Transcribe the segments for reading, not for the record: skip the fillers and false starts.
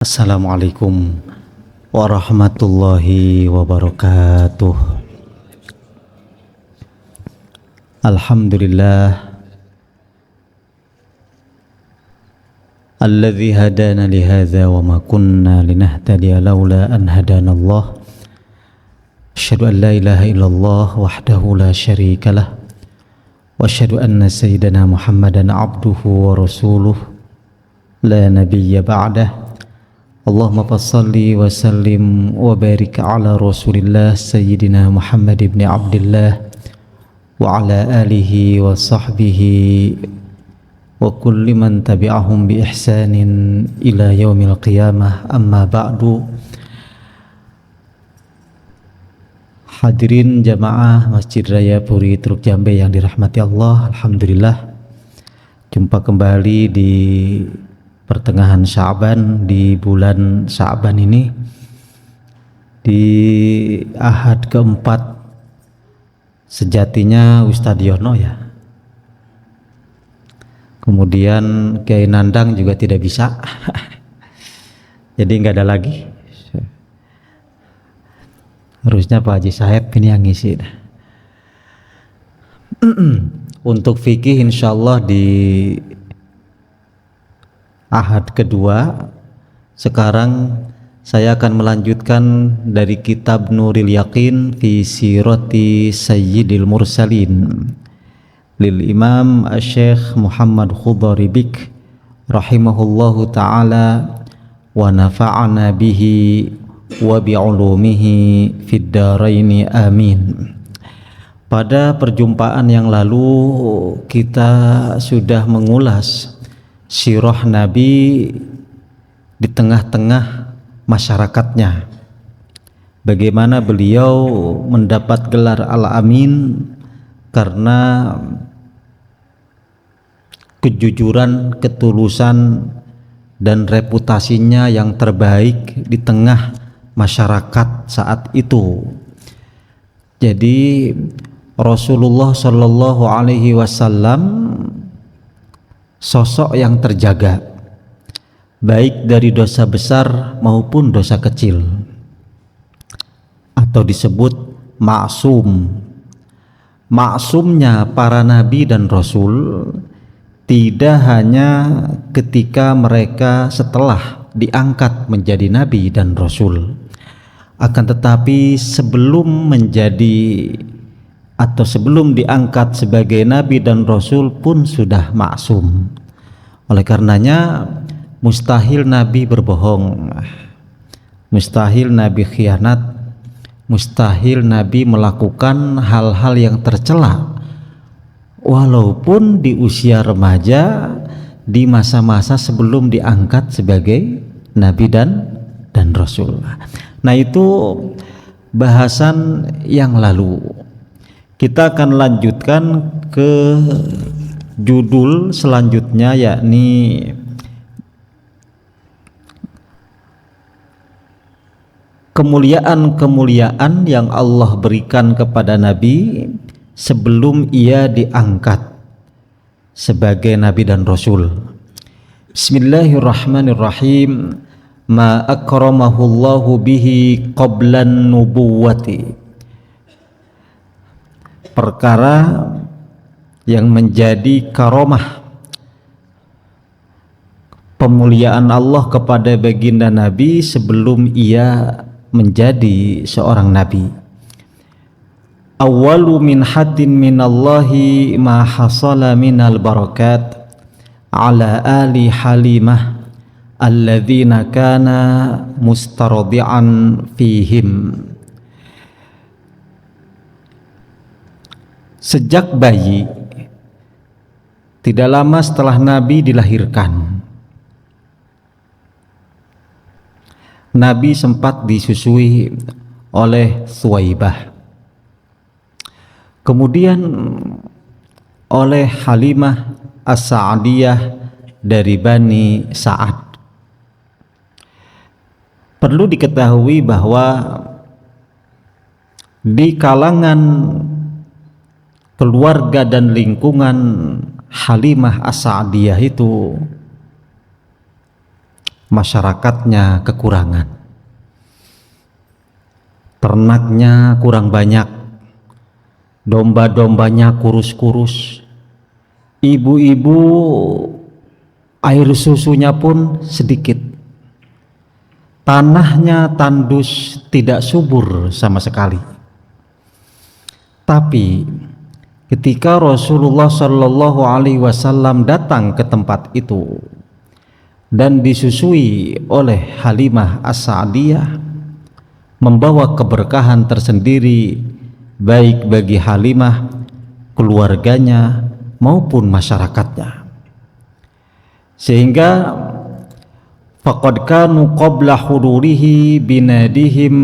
Assalamualaikum warahmatullahi wabarakatuh. Alhamdulillah alladzi hadana li hadza wa ma kunna linahtadiya laula an hadana Allah. Asyhadu an la ilaha illallah wahdahu la syarika lah wa asyhadu anna sayyidana Muhammadan abduhu wa rasuluh la nabiyya ba'dah. Allahumma fassalli wa sallim wa barik ala rasulillah sayyidina Muhammad ibn Abdillah wa ala alihi wa sahbihi wa kulli man tabi'ahum bi ihsanin ila yaumil qiyamah, amma ba'du. Hadirin jamaah Masjid Raya Puri Truk Jambe yang dirahmati Allah, alhamdulillah jumpa kembali di pertengahan Sya'ban, di bulan Sya'ban ini, di ahad keempat sejatinya Ustadz Yono ya, kemudian Kiai Nandang juga tidak bisa jadi nggak ada lagi, harusnya Pak Haji Saeb ini yang ngisi. Untuk fikih insyaallah di ahad kedua. Sekarang saya akan melanjutkan dari kitab Nuril Yaqin fi Sirati Sayyidil Mursalin lil Imam Syekh Muhammad Khudhari Bik rahimahullahu ta'ala wa nafa'ana bihi wa bi'ulumihi fid daraini amin. Pada perjumpaan yang lalu kita sudah mengulas sirah Nabi di tengah-tengah masyarakatnya, bagaimana beliau mendapat gelar Al-Amin karena kejujuran, ketulusan dan reputasinya yang terbaik di tengah masyarakat saat itu. Jadi Rasulullah Shallallahu Alaihi Wasallam sosok yang terjaga baik dari dosa besar maupun dosa kecil, atau disebut maksum. Maksumnya para nabi dan rasul tidak hanya ketika mereka setelah diangkat menjadi nabi dan rasul, akan tetapi sebelum menjadi atau sebelum diangkat sebagai nabi dan rasul pun sudah maksum. Oleh karenanya mustahil nabi berbohong, mustahil nabi khianat, mustahil nabi melakukan hal-hal yang tercela walaupun di usia remaja, di masa-masa sebelum diangkat sebagai nabi dan rasul. Nah, itu bahasan yang lalu. Kita akan lanjutkan ke judul selanjutnya, yakni kemuliaan-kemuliaan yang Allah berikan kepada Nabi sebelum ia diangkat sebagai Nabi dan Rasul. Bismillahirrahmanirrahim. Ma akramahullahu bihi qablan nubuwati. Perkara yang menjadi karomah, pemuliaan Allah kepada baginda Nabi sebelum ia menjadi seorang nabi. Awwalu min haddin minallahi ma hasala minal barakat ala ali Halimah alladzina kana mustardi'an fihim. Sejak bayi, tidak lama setelah Nabi dilahirkan, Nabi sempat disusui oleh Thuwaibah, kemudian oleh Halimah As-Sa'diyah dari Bani Sa'ad. Perlu diketahui bahwa di kalangan keluarga dan lingkungan Halimah As-Sa'diyah itu masyarakatnya kekurangan, ternaknya kurang banyak, domba-dombanya kurus-kurus, ibu-ibu air susunya pun sedikit, tanahnya tandus, tidak subur sama sekali. Tapi ketika Rasulullah Shallallahu Alaihi Wasallam datang ke tempat itu dan disusui oleh Halimah As-Sa'diyah, membawa keberkahan tersendiri baik bagi Halimah, keluarganya maupun masyarakatnya, sehingga faqad kanu qabla hudurihi binadihim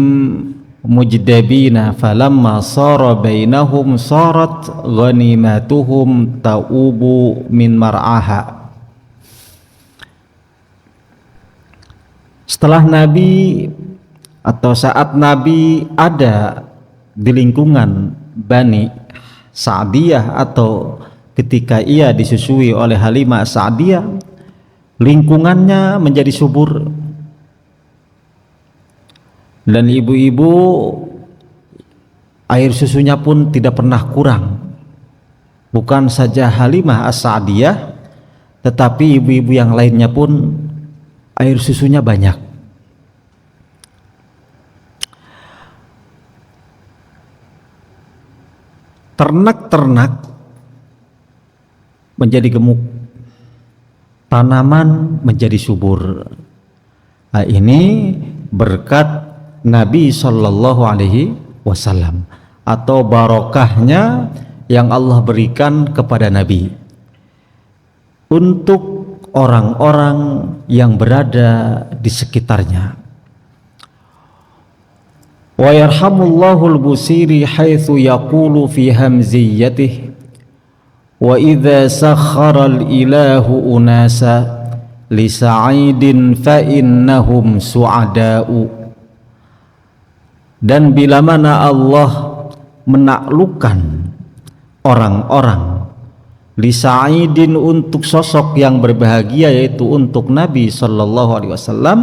mujdabina falamma sara bainahum sarat ghanimatuhum ta'ubu min mar'aha. Setelah Nabi atau saat Nabi ada di lingkungan Bani Sa'diyah, atau ketika ia disusui oleh Halimah Sa'diyah, lingkungannya menjadi subur dan ibu-ibu air susunya pun tidak pernah kurang. Bukan saja Halimah As-Sa'diyah, tetapi ibu-ibu yang lainnya pun air susunya banyak. Ternak-ternak menjadi gemuk, tanaman menjadi subur. Nah, ini berkat Nabi Shallallahu Alaihi Wasallam, atau barokahnya yang Allah berikan kepada Nabi untuk orang-orang yang berada di sekitarnya. Wa yarhamullahu al-Busiri haitsu yaqulu fi hamziyatihi wa idza sakhara al-ilahu unasa li sa'idin fa innahum su'ada'u. Dan bila mana Allah menaklukkan orang-orang li sa'idin, untuk sosok yang berbahagia, yaitu untuk Nabi Sallallahu Alaihi Wasallam,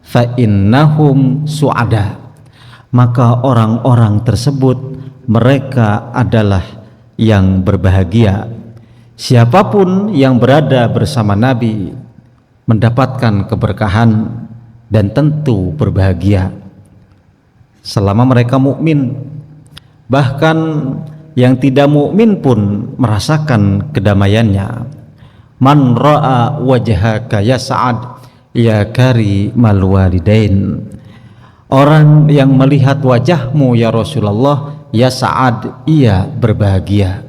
fa innahum su'ada, maka orang-orang tersebut mereka adalah yang berbahagia. Siapapun yang berada bersama Nabi mendapatkan keberkahan dan tentu berbahagia selama mereka mukmin. Bahkan yang tidak mukmin pun merasakan kedamaiannya. Man ra'a wajhaka ya Sa'ad ya karimal walidain. Orang yang melihat wajahmu ya Rasulullah ya Sa'ad, ia berbahagia.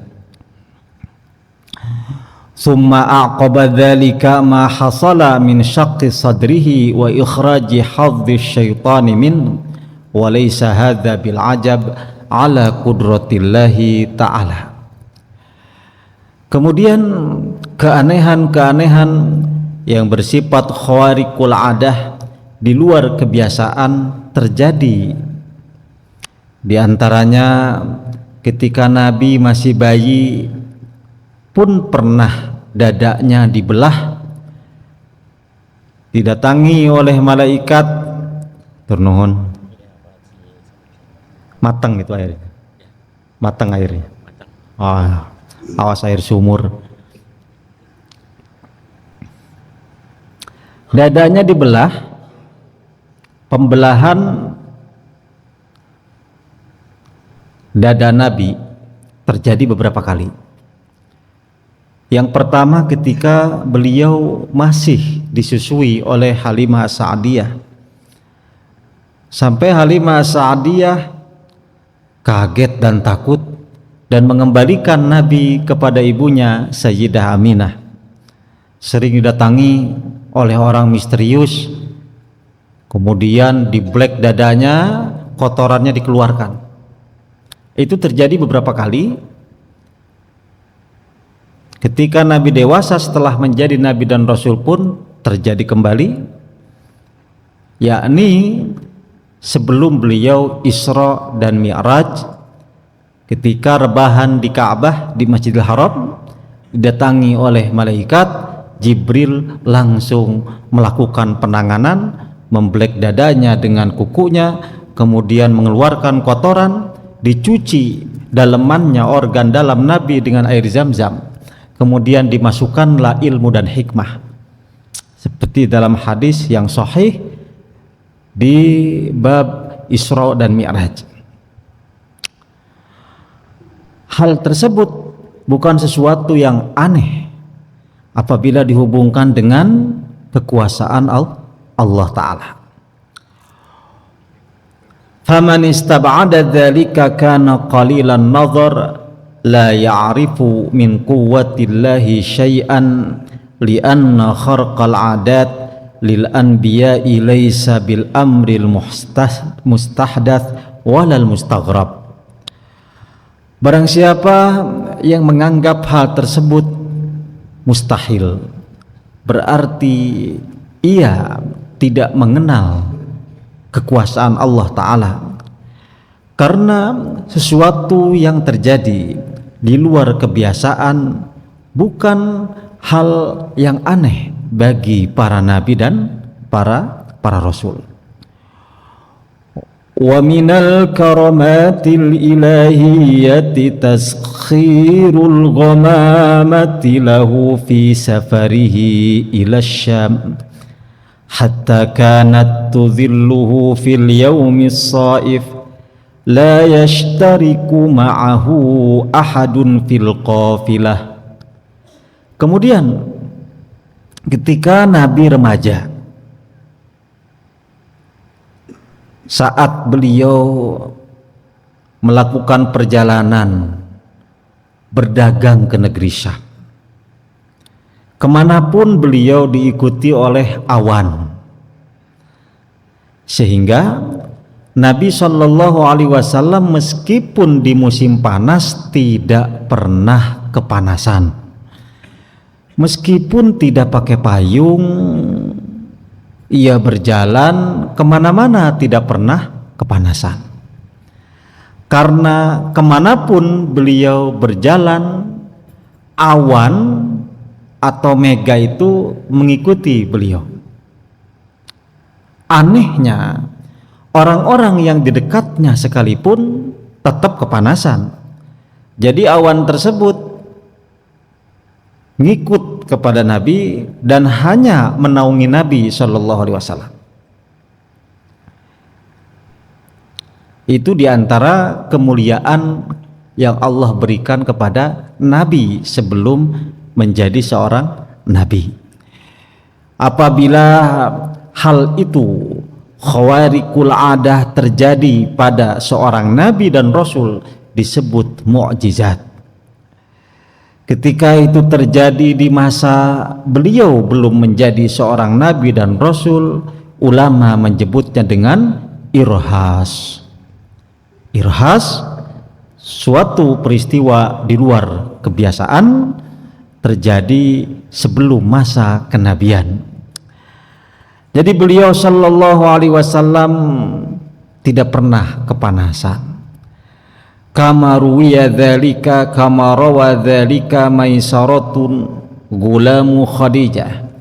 Summa aqaba dzalika ma hasala min syaqqi sadrihi wa ikhraji hadzi syaitani min wa laysa hadza bil ajab ala qudratillahi ta'ala. Kemudian keanehan-keanehan yang bersifat khawariqul adah, di luar kebiasaan, terjadi. Di antaranya ketika Nabi masih bayi pun pernah dadanya dibelah, didatangi oleh malaikat, turnuhun matang itu airnya, matang airnya, awas air sumur. Dadanya dibelah. Pembelahan dada Nabi terjadi beberapa kali. Yang pertama ketika beliau masih disusui oleh Halimah As-Sa'diyah, sampai Halimah As-Sa'diyah kaget dan takut dan mengembalikan Nabi kepada ibunya Sayyidah Aminah. Sering didatangi oleh orang misterius, kemudian di black dadanya, kotorannya dikeluarkan. Itu terjadi beberapa kali. Ketika Nabi dewasa setelah menjadi Nabi dan Rasul pun terjadi kembali, yakni sebelum beliau Isra dan Mi'raj, ketika rebahan di Ka'bah di Masjidil Haram, didatangi oleh malaikat Jibril langsung melakukan penanganan, membelek dadanya dengan kukunya, kemudian mengeluarkan kotoran, dicuci dalemannya, organ dalam Nabi dengan air Zam-Zam, kemudian dimasukkanlah ilmu dan hikmah seperti dalam hadis yang sahih di bab Isra dan Mi'raj. Hal tersebut bukan sesuatu yang aneh apabila dihubungkan dengan kekuasaan Allah Ta'ala. Faman istab'ada dzalika kana qalilan nazar la ya'rifu min quwwatillahi syai'an li'anna kharqal 'adat lil anbiya'i laysa bil amril mustahdath walal mustaghrab. Barang siapa yang menganggap hal tersebut mustahil, berarti ia tidak mengenal kekuasaan Allah Ta'ala, karena sesuatu yang terjadi di luar kebiasaan bukan hal yang aneh bagi para nabi dan para rasul. Wa minal karamatil ilahiyyati taskhirul ghamamati lahu fi safarihi ila Syam hatta kanat tudhilluhu fil yawmis saif la yashtariku ma'ahu ahadun fil qafilah. Kemudian ketika Nabi remaja, saat beliau melakukan perjalanan berdagang ke negeri Syam, kemanapun beliau diikuti oleh awan, sehingga Nabi SAW meskipun di musim panas tidak pernah kepanasan, meskipun tidak pakai payung, ia berjalan kemana-mana tidak pernah kepanasan, karena kemanapun beliau berjalan awan atau mega itu mengikuti beliau. Anehnya, orang-orang yang di dekatnya sekalipun tetap kepanasan. Jadi awan tersebut ngikut kepada Nabi dan hanya menaungi Nabi SAW. Itu diantara kemuliaan yang Allah berikan kepada Nabi sebelum menjadi seorang Nabi. Apabila hal itu khawariqul adah terjadi pada seorang Nabi dan Rasul, disebut mu'jizat. Ketika itu terjadi di masa beliau belum menjadi seorang Nabi dan Rasul, ulama menyebutnya dengan irhas. Irhas, suatu peristiwa di luar kebiasaan terjadi sebelum masa kenabian. Jadi beliau sallallahu alaihi wasallam tidak pernah kepanasan. Kama ruwiya dzalika kama rawa dzalika Maisaratun gulamu Khadijah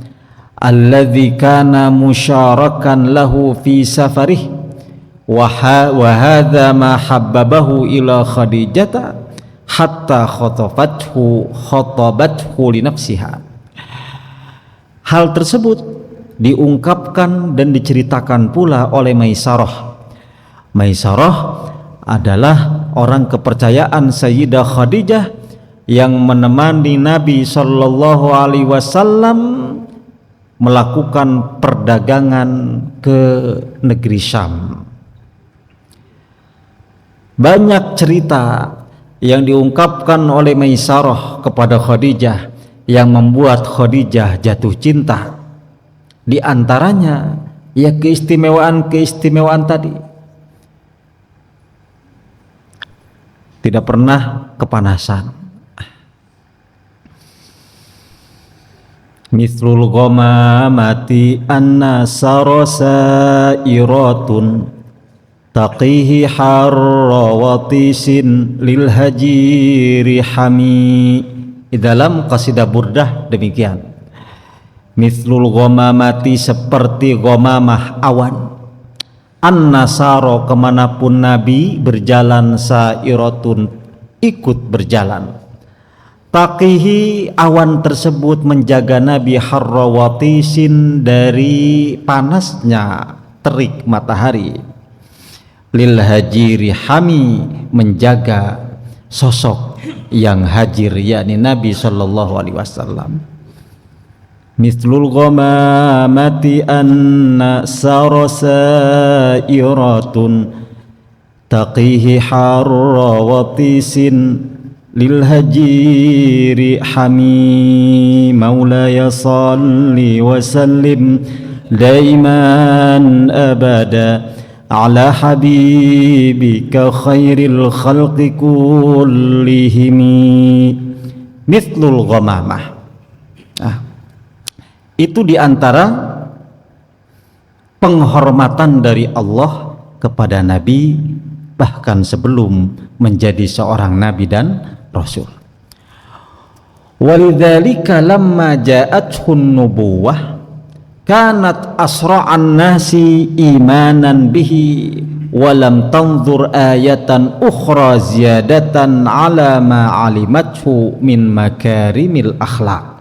alladzi kana musyarakan lahu fi safarih wa hadza ma habbabahu ila Khadijata hatta khatabathu li nafsiha. Hal tersebut diungkapkan dan diceritakan pula oleh Maisarah. Maisarah adalah orang kepercayaan Sayyidah Khadijah yang menemani Nabi sallallahu alaihi wasallam melakukan perdagangan ke negeri Syam. Banyak cerita yang diungkapkan oleh Maisarah kepada Khadijah yang membuat Khadijah jatuh cinta. Di antaranya ya keistimewaan tadi. Tidak pernah kepanasan. Mithlul ghamamati anna sarasairatun taqihi harrawatisin lil hajiri hami. Di dalam qasidah Burdah demikian. mithlul ghamamati, seperti ghamamah awan. An-nasara, kemanapun Nabi berjalan, sairatun, ikut berjalan. Taqihi, awan tersebut menjaga Nabi, harrawatisin, dari panasnya terik matahari. Lil hajiri hami, menjaga sosok yang hajir, yakni Nabi sallallahu alaihi wasallam. Mithlul ghamamati anna sarasairatun taqihi harrawatisin lil hajiri hami maulaya salli wa sallim daiman abada ala habibika khairil khalqi kullihimi. Mithlul ghamamah, itu diantara penghormatan dari Allah kepada Nabi bahkan sebelum menjadi seorang Nabi dan Rasul. Walidzalika lamma ja'athun nubuwah kanat asra'an nasi imanan bihi walam tanzur ayatan ukhra ziyadatan ala ma alimathu min makarimil akhlaq.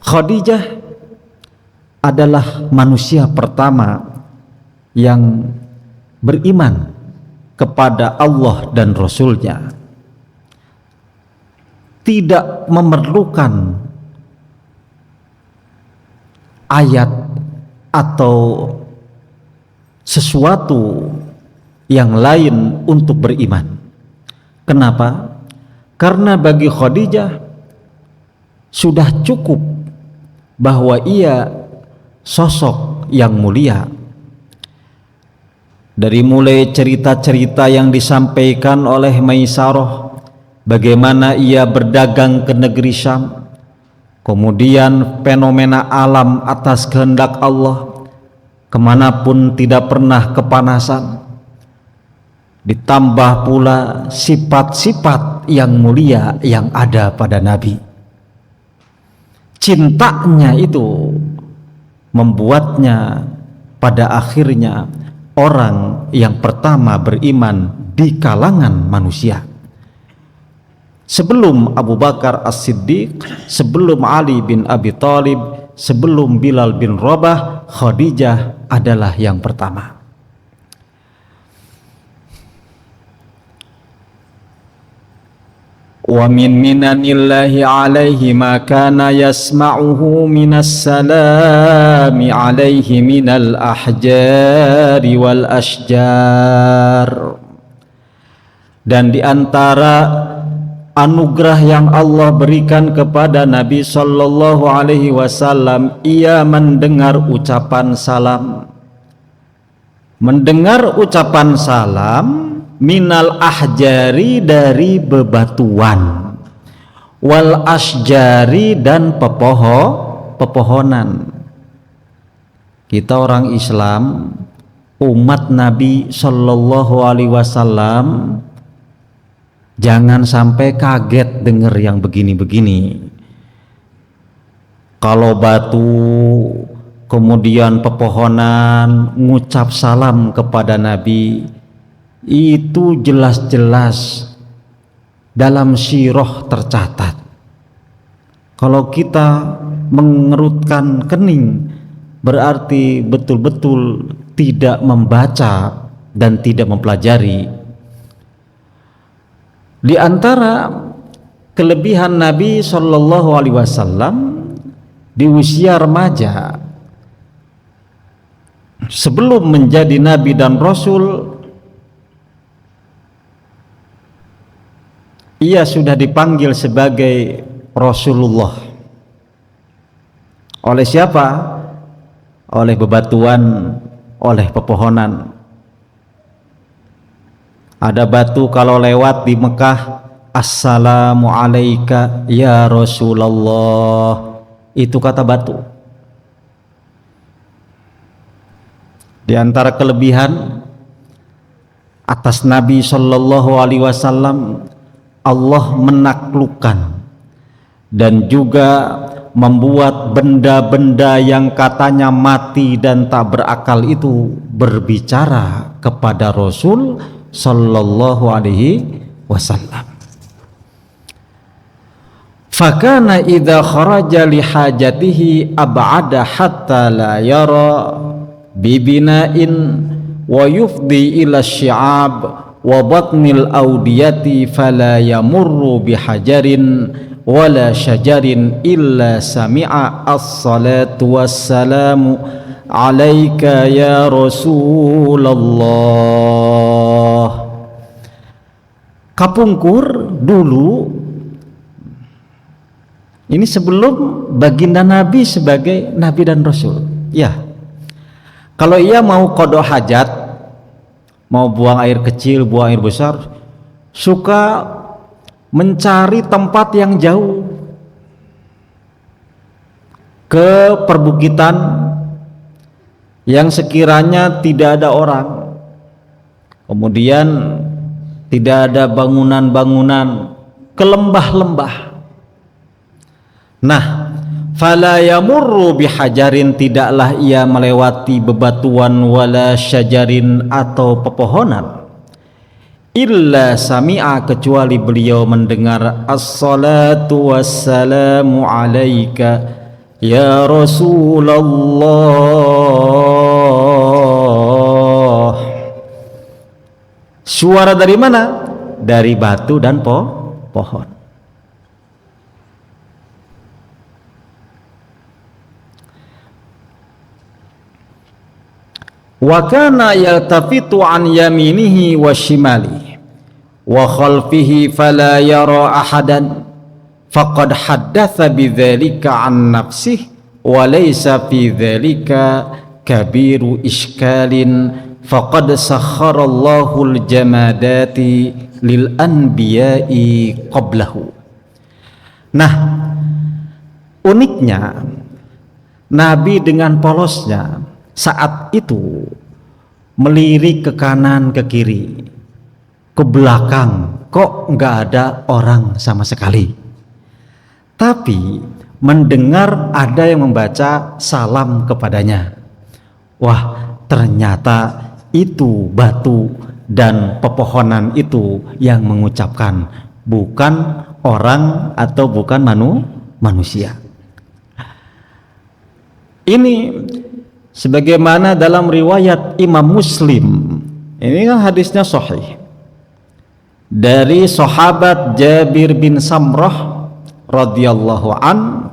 Khadijah adalah manusia pertama yang beriman kepada Allah dan Rasulnya, tidak memerlukan ayat atau sesuatu yang lain untuk beriman. Kenapa? Karena bagi Khadijah sudah cukup bahwa ia sosok yang mulia. Dari mulai cerita-cerita yang disampaikan oleh Maisarah, bagaimana ia berdagang ke negeri Syam, kemudian fenomena alam atas kehendak Allah, kemanapun tidak pernah kepanasan, ditambah pula sifat-sifat yang mulia yang ada pada Nabi. Cintanya itu membuatnya pada akhirnya orang yang pertama beriman di kalangan manusia. Sebelum Abu Bakar As-Siddiq, sebelum Ali bin Abi Thalib, sebelum Bilal bin Rabah, Khadijah adalah yang pertama. Wa min minanillahi alaihi ma kana yasma'uhu minas salami alaihi minal ahjari wal ashjar. Dan di antara anugerah yang Allah berikan kepada Nabi sallallahu alaihi wasallam, ia mendengar ucapan salam. Mendengar ucapan salam minal ahjari, dari bebatuan, wal asjari, dan pepohonan. Kita orang Islam, umat Nabi sallallahu alaihi wasallam, jangan sampai kaget dengar yang begini-begini. Kalau batu kemudian pepohonan ngucap salam kepada Nabi, itu jelas-jelas dalam sirah tercatat. Kalau kita mengerutkan kening, berarti betul-betul tidak membaca dan tidak mempelajari. Di antara kelebihan Nabi Shallallahu Alaihi Wasallam di usia remaja, sebelum menjadi Nabi dan Rasul, ia sudah dipanggil sebagai Rasulullah. Oleh siapa? Oleh bebatuan, oleh pepohonan. Ada batu kalau lewat di Mekah, Assalamu alayka ya Rasulullah. Itu kata batu. Di antara kelebihan atas Nabi Sallallahu Alaihi Wasallam, Allah menaklukkan dan juga membuat benda-benda yang katanya mati dan tak berakal itu berbicara kepada Rasul sallallahu alaihi wasallam. Fakana idza kharaja li hajatihi ab'ada hatta la yara bibina'in wa yufdi ila syi'ab wa batnil audiyati fala yamurru bihajarin wala syajarin illa sami'a as-salatu wassalamu alaika ya Rasulullah. Kapungkur dulu, ini sebelum baginda Nabi sebagai Nabi dan Rasul. Ya, kalau ia mau qada hajat, mau buang air kecil, buang air besar, suka mencari tempat yang jauh, ke perbukitan yang sekiranya tidak ada orang, kemudian tidak ada bangunan-bangunan, ke lembah-lembah. Nah, fala yamurru bihajarin, tidaklah ia melewati bebatuan, wala syajarin atau pepohonan, illa sami'a, kecuali beliau mendengar as-salatu wassalamu alaika ya Rasulullah. Suara dari mana? Dari batu dan pohon. Wa kana yaltafitu an yaminihi wa shimalihi wa khalfihi fala yara ahadan faqad haddatha bidzalika an nafsihi wa laysa fi dzalika kabiru iskalin faqad sakharallahu al-jamadati lil anbiya'i qablahu. Nah, uniknya Nabi dengan polosnya saat itu melirik ke kanan, ke kiri, ke belakang, kok nggak ada orang sama sekali. Tapi mendengar ada yang membaca salam kepadanya. Wah, ternyata itu batu dan pepohonan itu yang mengucapkan, bukan orang atau bukan manusia. Ini sebagaimana dalam riwayat Imam Muslim, ini kan hadisnya sahih, dari sahabat Jabir bin Samrah radhiyallahu an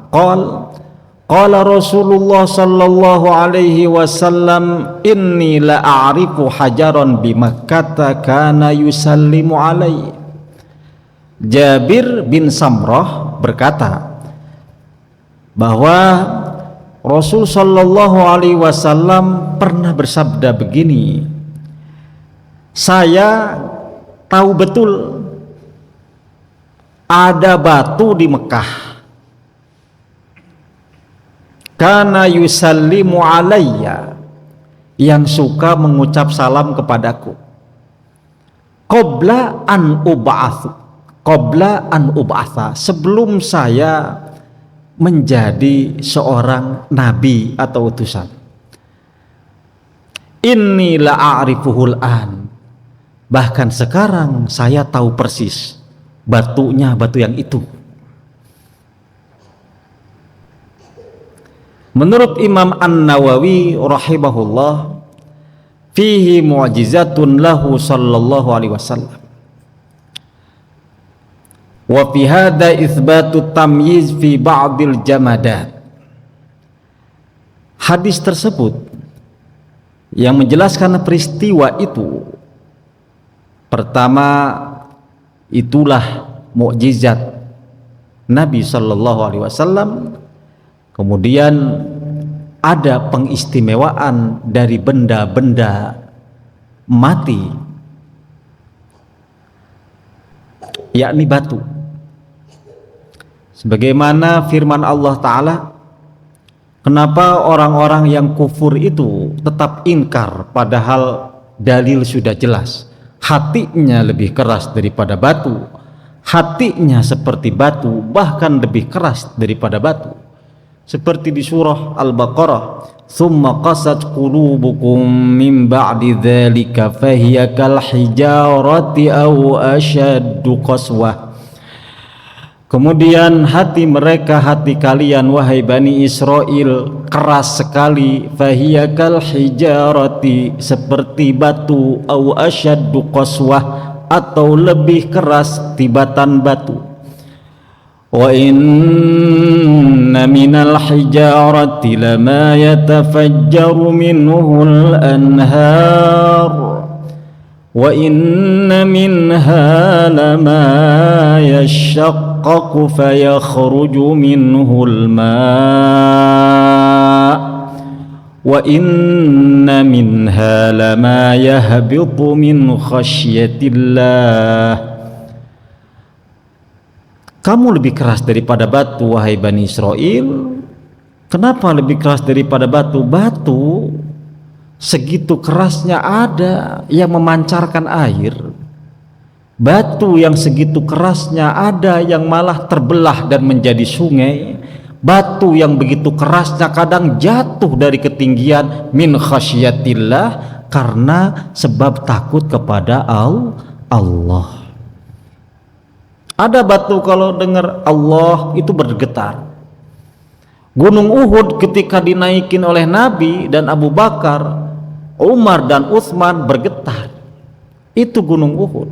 qala Rasulullah sallallahu alaihi wasallam inni la a'rifu hajaran bi Makkah kana yusallimu alaihi. Jabir bin Samrah berkata bahwa Rasul sallallahu alaihi wasallam pernah bersabda begini, saya tahu betul ada batu di Mekah, kana yusallimu alayya, yang suka mengucap salam kepadaku, qabla an ub'atha, sebelum saya menjadi seorang nabi atau utusan. Inni la'arifuhul an, bahkan sekarang saya tahu persis batunya, batu yang itu. Menurut Imam An-Nawawi rahimahullah, fihi mu'jizatun lahu sallallahu alaihi wasallam. Wa fi hadza itsbatu tamyiz fi ba'dil jamadat. Hadis tersebut yang menjelaskan peristiwa itu, pertama itulah mukjizat Nabi sallallahu alaihi wasallam, kemudian ada pengistimewaan dari benda-benda mati, yakni batu. Sebagaimana firman Allah Ta'ala, kenapa orang-orang yang kufur itu tetap ingkar padahal dalil sudah jelas? Hatinya lebih keras daripada batu, hatinya seperti batu, bahkan lebih keras daripada batu. seperti di surah Al-Baqarah, "Tsumma qasat qulubukum min ba'di dzalika fahiya kal hijarati aw ashaddu qaswah." Kemudian hati mereka, hati kalian wahai Bani Israel, keras sekali, fahiya kal hijarati, seperti batu, aw ashaddu qaswah, atau lebih keras tibatan batu. Wa inna minal hijarati lama yatafajjaru minhul anhar wa inna minha lama yashaqqaqu fayakhruju minhul ma' wa inna minha lama yahbitu min khasyatillah. Kamu lebih keras daripada batu wahai Bani Israel. Kenapa lebih keras daripada batu? Batu segitu kerasnya ada yang memancarkan air. Batu yang segitu kerasnya ada yang malah terbelah dan menjadi sungai. Batu yang begitu kerasnya kadang jatuh dari ketinggian min khasyatillah, karena sebab takut kepada Allah. Ada batu kalau dengar Allah itu bergetar. Gunung Uhud ketika dinaikin oleh Nabi dan Abu Bakar, Umar dan Utsman bergetar. Itu Gunung Uhud.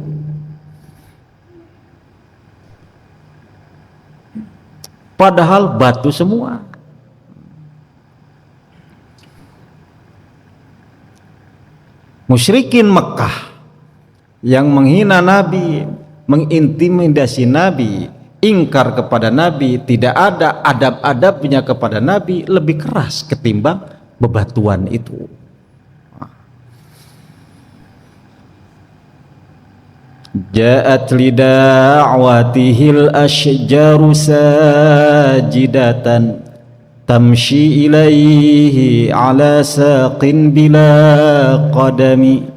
Padahal batu semua. Musyrikin Mekah yang menghina Nabi, mengintimidasi Nabi, ingkar kepada Nabi, tidak ada adab-adabnya kepada Nabi, lebih keras ketimbang bebatuan itu. Ja'at lida'watihil ashjaru sajidatan tamshi ilaihi ala saqin bila qadami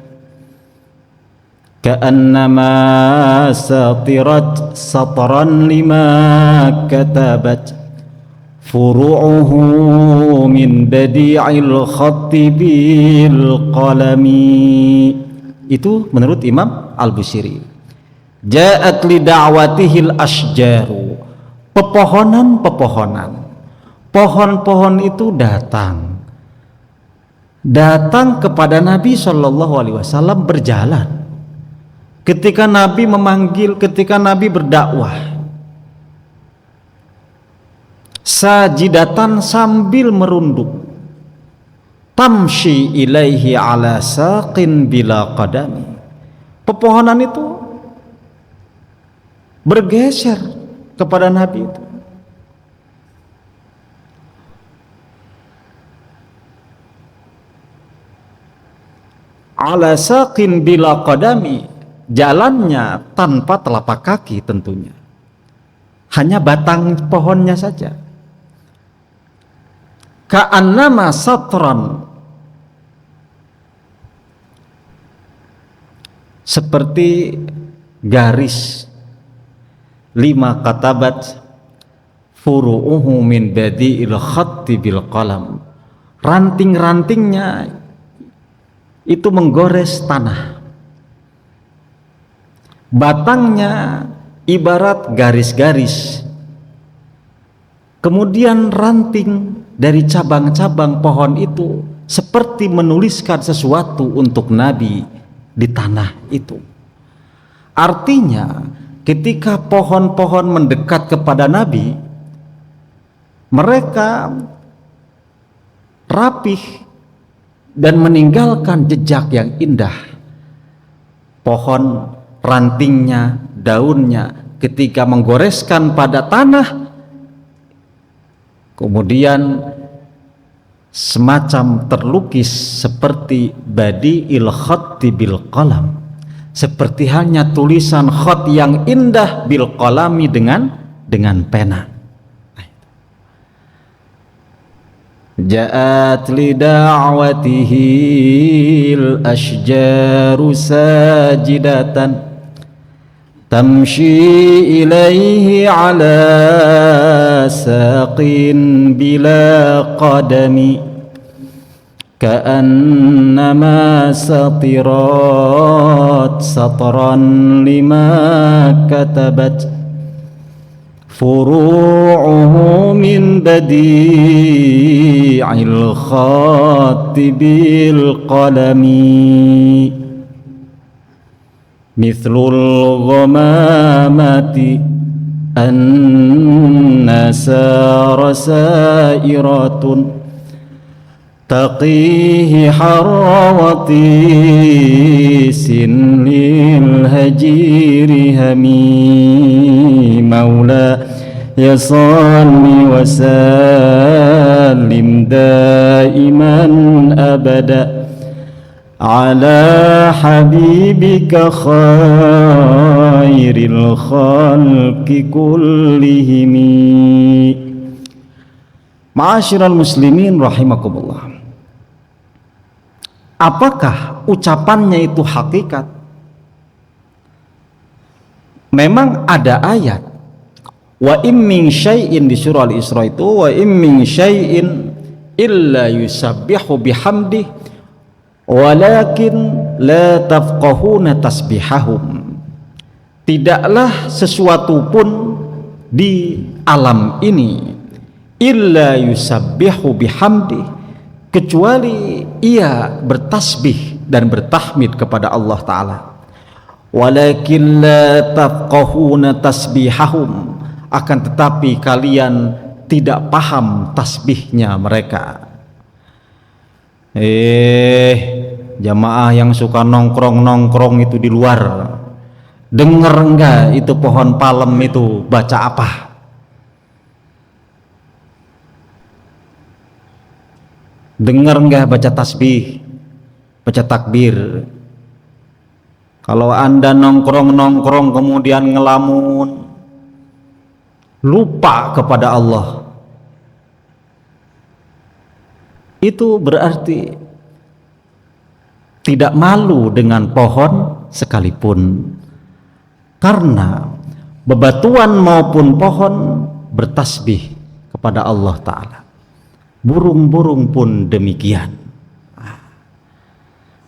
ka'annama satirat satran lima katabat furu'uhu min badi'il khatti bil qalami. Itu menurut Imam Al-Busiri. Ja'at li da'watihil asjaru, pepohonan-pepohonan, pohon-pohon itu datang kepada Nabi SAW berjalan. Ketika Nabi memanggil, ketika Nabi berdakwah, sajidatan, sambil merunduk, tamshi ilaihi ala saqin bila qadami. Pepohonan itu bergeser kepada Nabi itu. Ala saqin bila qadami, jalannya tanpa telapak kaki tentunya, hanya batang pohonnya saja. Ka'annama satran, seperti garis, lima katabat furu'uhu min badi'il khatti bil qalam, ranting-rantingnya itu menggores tanah, batangnya ibarat garis-garis, kemudian ranting dari cabang-cabang pohon itu seperti menuliskan sesuatu untuk Nabi di tanah itu. Artinya ketika pohon-pohon mendekat kepada Nabi, mereka rapih dan meninggalkan jejak yang indah. Pohon, rantingnya, daunnya ketika menggoreskan pada tanah, kemudian semacam terlukis seperti badi'il khatti bil qalam, seperti halnya tulisan khat yang indah bil qalami, dengan pena. Ja'at li da'watihil ashjaru sajidatan, tamshi ilaihi ala saqin bila qadami ka'annama satirat satran lima katabat furu'uhu min badi'il khatibil qalami mithlul ghamamati an-nasara sairatun taqihi harrawatisin lil hajiri hami maula ya salli wa sallim daiman abada ala habibika khairil khalqi kullihim. Ma'asyiral muslimin rahimakumullah, apakah ucapannya itu hakikat? Memang ada ayat wa im min syai'in di surah Al-Isra itu, wa im min syai'in illa yusabbihu bihamdihi walakin la tafqahuna tasbihahum. Tidaklah sesuatu pun di alam ini illa yusabbihu bihamdi, kecuali ia bertasbih dan bertahmid kepada Allah Ta'ala. Walakin la tafqahuna tasbihahum, akan tetapi kalian tidak paham tasbihnya mereka. Jamaah yang suka nongkrong-nongkrong itu di luar, dengar enggak itu pohon palem itu baca apa? Dengar enggak baca tasbih, baca takbir? Kalau Anda nongkrong-nongkrong kemudian ngelamun, lupa kepada Allah, itu berarti tidak malu dengan pohon sekalipun, karena bebatuan maupun pohon bertasbih kepada Allah Ta'ala. Burung-burung pun demikian.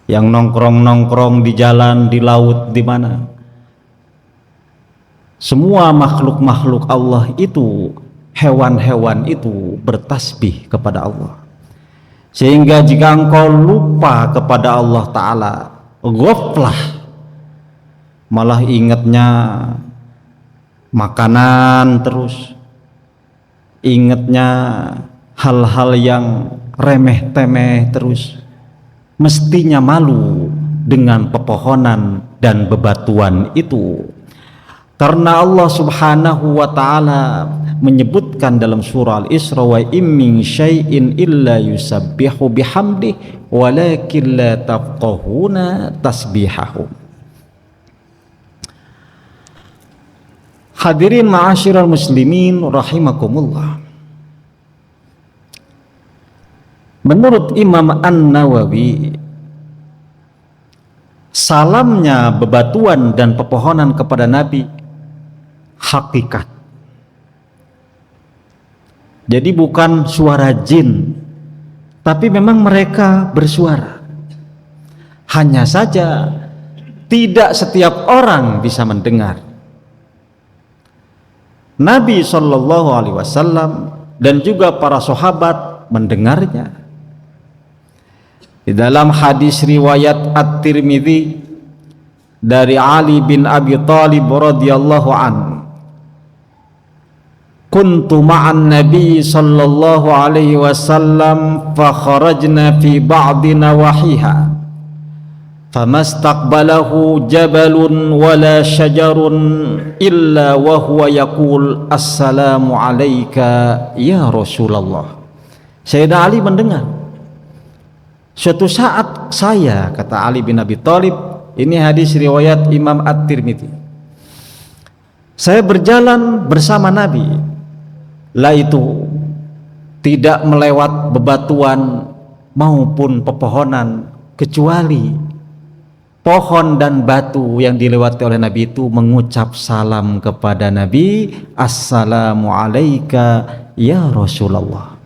Yang nongkrong-nongkrong di jalan, di laut, di mana, semua makhluk-makhluk Allah itu, hewan-hewan itu bertasbih kepada Allah. Sehingga jika engkau lupa kepada Allah Ta'ala, ghaflah, malah ingatnya makanan terus, ingatnya hal-hal yang remeh-temeh terus, mestinya malu dengan pepohonan dan bebatuan itu. Karena Allah Subhanahu wa Ta'ala menyebutkan dalam surah Al-Isra, wa im min syai'in illa yusabbihu bihamdihi walakin la tafqahuna tasbihahum. Hadirin ma'asyiral muslimin rahimakumullah, menurut Imam An-Nawawi, salamnya bebatuan dan pepohonan kepada Nabi hakikat. Jadi bukan suara jin, tapi memang mereka bersuara. Hanya saja tidak setiap orang bisa mendengar. Nabi SAW dan juga para sahabat mendengarnya. Di dalam hadis riwayat At-Tirmidzi dari Ali bin Abi Thalib radhiyallahu anhu, kuntu ma'an nabi sallallahu alaihi wasallam fa kharajna fi ba'di nawahiha famastaqbalahu jabalun wala syajarun illa wa huwa yaqul assalamu alayka ya Rasulullah. Sayyidina Ali mendengar, suatu saat saya, kata Ali bin Abi Thalib, ini hadis riwayat Imam At-Tirmidzi, saya berjalan bersama Nabi, lah itu tidak melewat bebatuan maupun pepohonan kecuali pohon dan batu yang dilewati oleh Nabi itu mengucap salam kepada Nabi, assalamu alayka ya Rasulullah.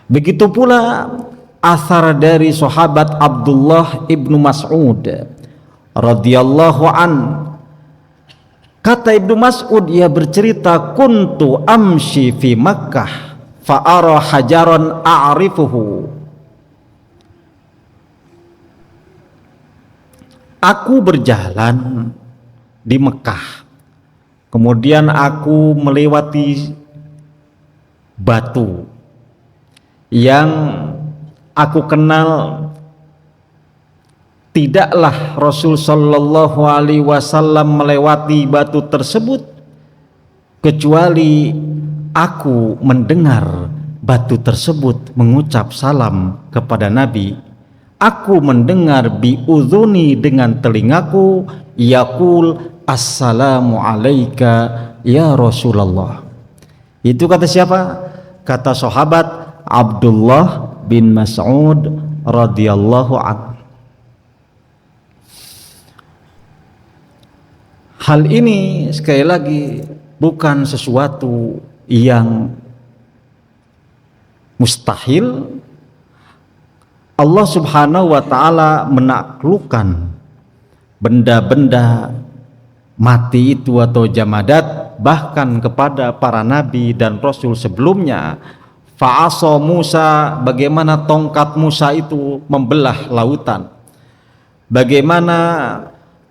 Begitu pula athar dari sahabat Abdullah ibnu Mas'ud radhiyallahu an. Kata Ibnu Mas'ud, ia bercerita, kuntu amshi fi Makkah fa ara hajaran a'rifuhu. Aku berjalan di Mekah, kemudian aku melewati batu yang aku kenal. Tidaklah Rasul sallallahu alaihi wasallam melewati batu tersebut kecuali aku mendengar batu tersebut mengucap salam kepada Nabi. Aku mendengar biudhuni dengan telingaku, yaqul assalamu alayka ya Rasulullah. Itu kata siapa? Kata sahabat Abdullah bin Mas'ud radhiyallahu anhu. Hal ini sekali lagi bukan sesuatu yang mustahil. Allah subhanahu wa ta'ala menaklukkan benda-benda mati itu atau jamadat bahkan kepada para nabi dan rasul sebelumnya. Fa'asa Musa, bagaimana tongkat Musa itu membelah lautan, bagaimana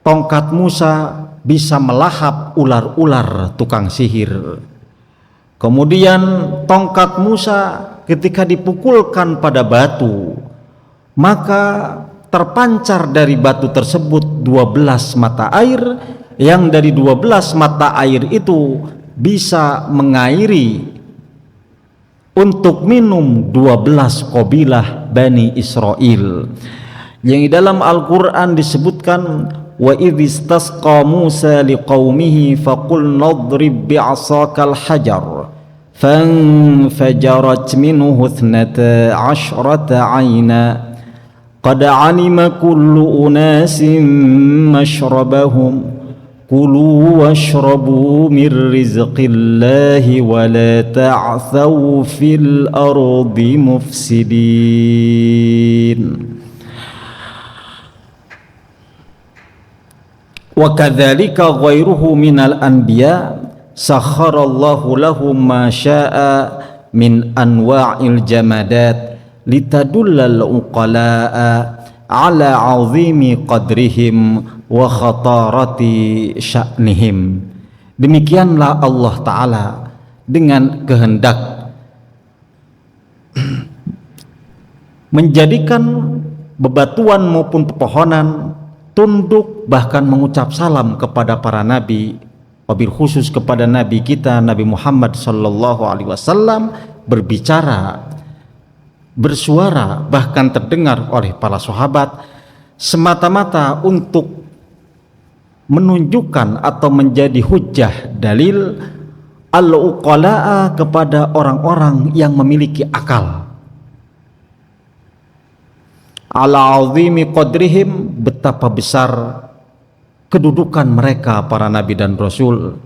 tongkat Musa bisa melahap ular-ular tukang sihir. Kemudian tongkat Musa ketika dipukulkan pada batu, maka terpancar dari batu tersebut 12 mata air, yang dari 12 mata air itu bisa mengairi untuk minum 12 kabilah Bani Israel. Yang di dalam Al-Quran disebutkan, wa idh istasqa Musa liqaumihi faqul nadrib bi'asakal hajar fanfajarat minhu 12 'ayna qad 'alima kullu unasin mashrabahum kulu washrabu min rizqillahi wa la ta'thaw fil ardi mufsidin. Wa kadzalika ghairuhu minal anbiya sakharallahu lahum ma syaa min anwa'il jamadat litadullal uqala'a ala 'azimi qadrihim wa khatarati sya'nihim. Demikianlah Allah Ta'ala dengan kehendak menjadikan bebatuan maupun pepohonan tunduk, bahkan mengucap salam kepada para nabi, wabil khusus kepada nabi kita Nabi Muhammad sallallahu alaihi wasallam, berbicara, bersuara, bahkan terdengar oleh para sahabat, semata-mata untuk menunjukkan atau menjadi hujjah dalil al-uqala'a kepada orang-orang yang memiliki akal, ala azimi qadrihim, betapa besar kedudukan mereka para nabi dan rasul,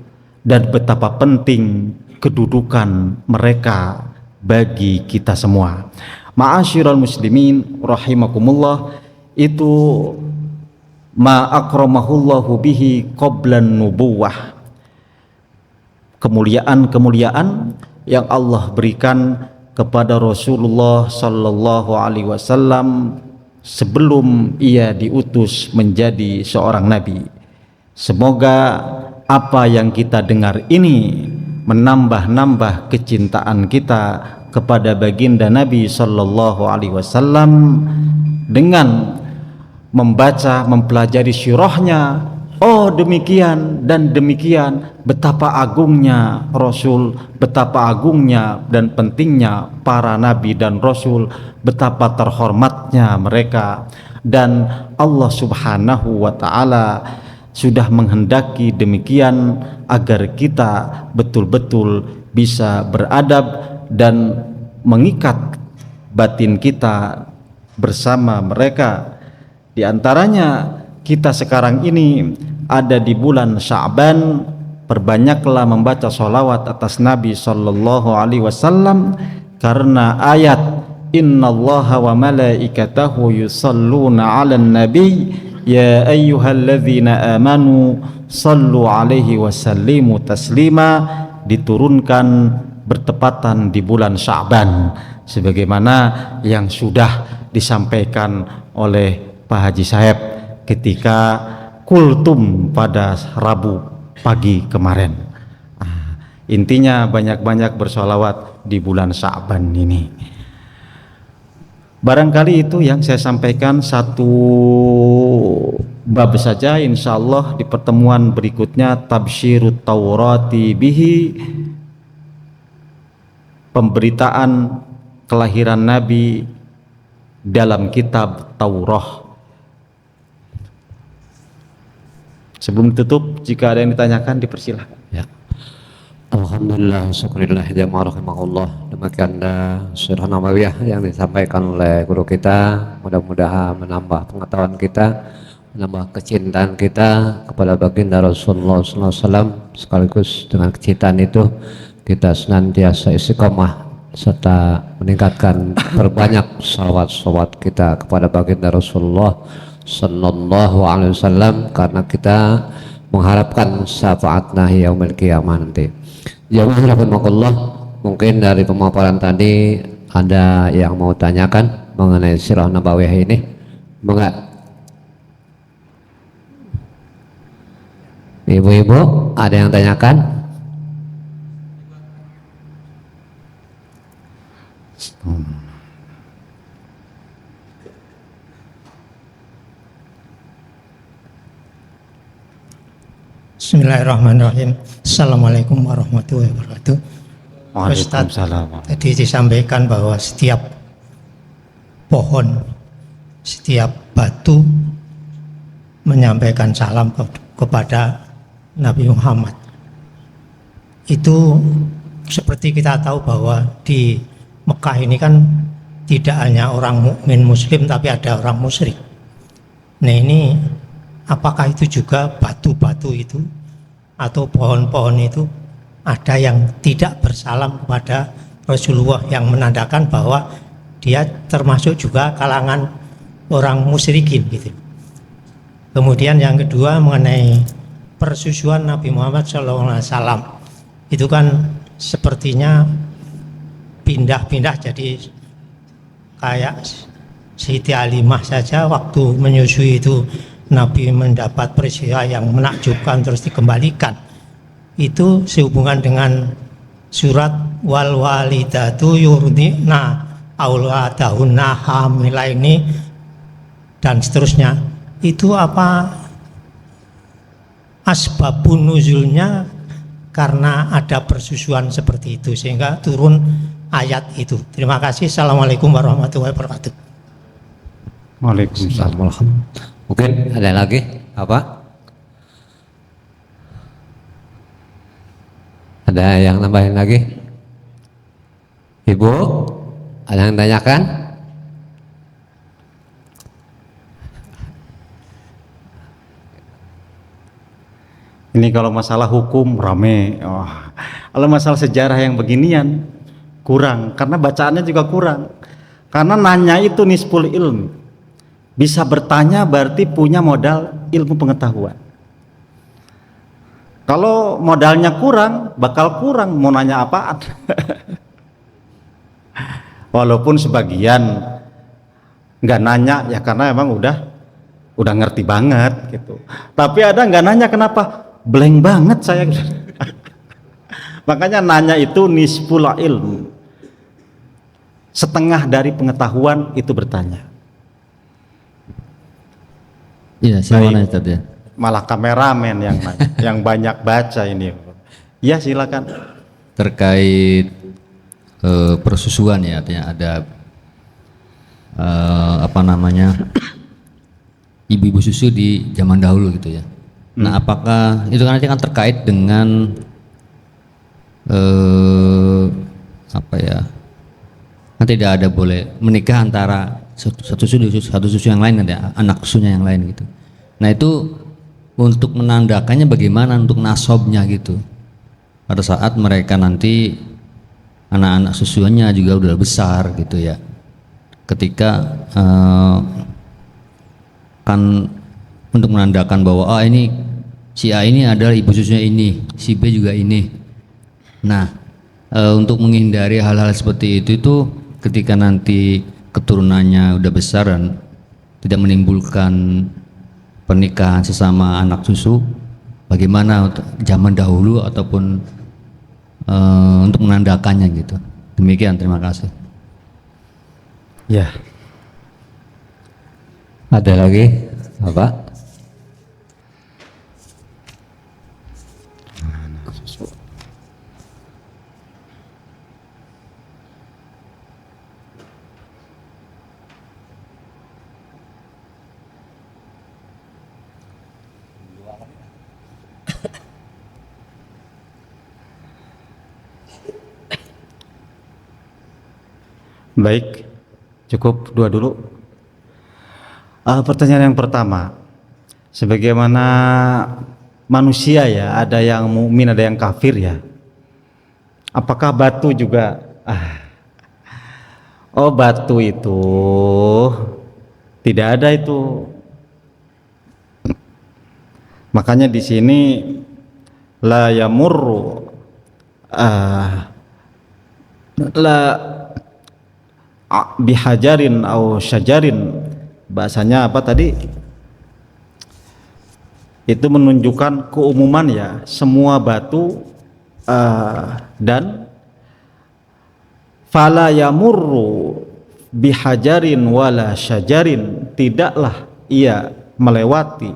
dan betapa penting kedudukan mereka bagi kita semua. Ma'asyiral muslimin rahimakumullah, itu ma akramahullahu bihi qablan nubuwah, kemuliaan-kemuliaan yang Allah berikan kepada Rasulullah sallallahu alaihi wasallam sebelum ia diutus menjadi seorang nabi. Semoga apa yang kita dengar ini menambah-nambah kecintaan kita kepada baginda Nabi sallallahu alaihi wasallam dengan membaca, mempelajari sirahnya. Oh demikian dan demikian, betapa agungnya Rasul, betapa agungnya dan pentingnya para nabi dan Rasul, betapa terhormatnya mereka. Dan Allah subhanahu wa ta'ala sudah menghendaki demikian agar kita betul-betul bisa beradab dan mengikat batin kita bersama mereka. Di antaranya kita sekarang ini ada di bulan Sya'ban, perbanyaklah membaca sholawat atas Nabi sallallahu alaihi wasallam, karena ayat innallaha wa malaikatahu yusalluna 'alan nabi ya ayyuhalladzina amanu sallu alaihi wasallimu taslima diturunkan bertepatan di bulan Sya'ban, sebagaimana yang sudah disampaikan oleh Pak Haji Saeb ketika kultum pada Rabu pagi kemarin. Intinya banyak-banyak bersolawat di bulan Sya'ban ini. Barangkali itu yang saya sampaikan, satu bab saja. Insya Allah di pertemuan berikutnya tabsyirut taurati bihi, pemberitaan kelahiran Nabi dalam kitab Taurah. Sebelum tutup, jika ada yang ditanyakan dipersilahkan. Ya. Alhamdulillah, syukurillah, jama'arahimahullah. Demikian surah Nabawiyah yang disampaikan oleh guru kita. Mudah-mudahan menambah pengetahuan kita, menambah kecintaan kita kepada baginda Rasulullah SAW. Sekaligus dengan kecintaan itu kita senantiasa istiqomah serta meningkatkan perbanyak salawat-salawat kita kepada baginda Rasulullah Sallallahu Alaihi Wasallam, karena kita mengharapkan syafaatnya yaumil qiyamah nanti. Jamaah rahimakumullah, mungkin dari pemaparan tadi ada yang mau tanyakan mengenai sirah nabawiyah ini? Enggak? Ibu-ibu ada yang tanyakan? Bismillahirrahmanirrahim. Assalamualaikum warahmatullahi wabarakatuh. Waalaikumsalam. Tadi disampaikan bahwa setiap pohon, setiap batu menyampaikan salam kepada Nabi Muhammad. Itu seperti kita tahu bahwa di Mekah ini kan tidak hanya orang mukmin muslim, tapi ada orang musyrik. Nah ini apakah itu juga batu-batu itu atau pohon-pohon itu ada yang tidak bersalam kepada Rasulullah, yang menandakan bahwa dia termasuk juga kalangan orang musyrikin gitu. Kemudian yang kedua mengenai persusuan Nabi Muhammad SAW, itu kan sepertinya pindah-pindah, jadi kayak Siti Halimah saja waktu menyusui itu Nabi mendapat peristiwa yang menakjubkan terus dikembalikan. Itu sehubungan dengan surat wal walidatu yurdi'na auladahunna hamilaini dan seterusnya. Itu apa asbabun nuzulnya? Karena ada persusuan seperti itu sehingga turun ayat itu. Terima kasih. Assalamualaikum warahmatullahi wabarakatuh. Waalaikumsalam. Mungkin ada lagi apa? Ada yang nambahin lagi? Ibu, ada yang tanyakan? Ini kalau masalah hukum rame, kalau masalah sejarah yang beginian kurang, karena bacaannya juga kurang. Karena nanya itu nisful ilmi. Bisa bertanya berarti punya modal ilmu pengetahuan. Kalau modalnya kurang, bakal kurang mau nanya apaan. Walaupun sebagian nggak nanya ya karena emang udah ngerti banget gitu. Tapi ada nggak nanya, kenapa? Blank banget saya. Makanya nanya itu nisful ilm. Setengah dari pengetahuan itu bertanya. Iya, silakan Ustaz ya. Malah kameramen yang nanya, yang banyak baca ini. Ya silakan. Terkait persusuan ya, artinya ada ibu-ibu susu di zaman dahulu gitu ya. Nah, apakah itu kan terkait dengan kan tidak ada boleh menikah antara satu susu yang lain, ada anak susunya yang lain gitu. Nah itu untuk menandakannya bagaimana untuk nasabnya gitu. Pada saat mereka nanti anak-anak susunya juga udah besar gitu ya. Ketika kan untuk menandakan bahwa ini si A ini adalah ibu susunya ini, si B juga ini. Nah untuk menghindari hal-hal seperti itu ketika nanti keturunannya udah besar dan tidak menimbulkan pernikahan sesama anak susu, bagaimana untuk zaman dahulu ataupun untuk menandakannya gitu. Demikian, terima kasih. Ya. Ada lagi, Bapak? Baik, cukup dua dulu. Pertanyaan yang pertama, sebagaimana manusia ya, ada yang mukmin, ada yang kafir ya. Apakah batu juga? Oh, batu itu tidak ada itu. Makanya di sini la yamurru la bihajarin atau syajarin, bahasanya apa tadi, itu menunjukkan keumuman ya, semua batu, dan fala yamurru bihajarin wala syajarin, tidaklah ia melewati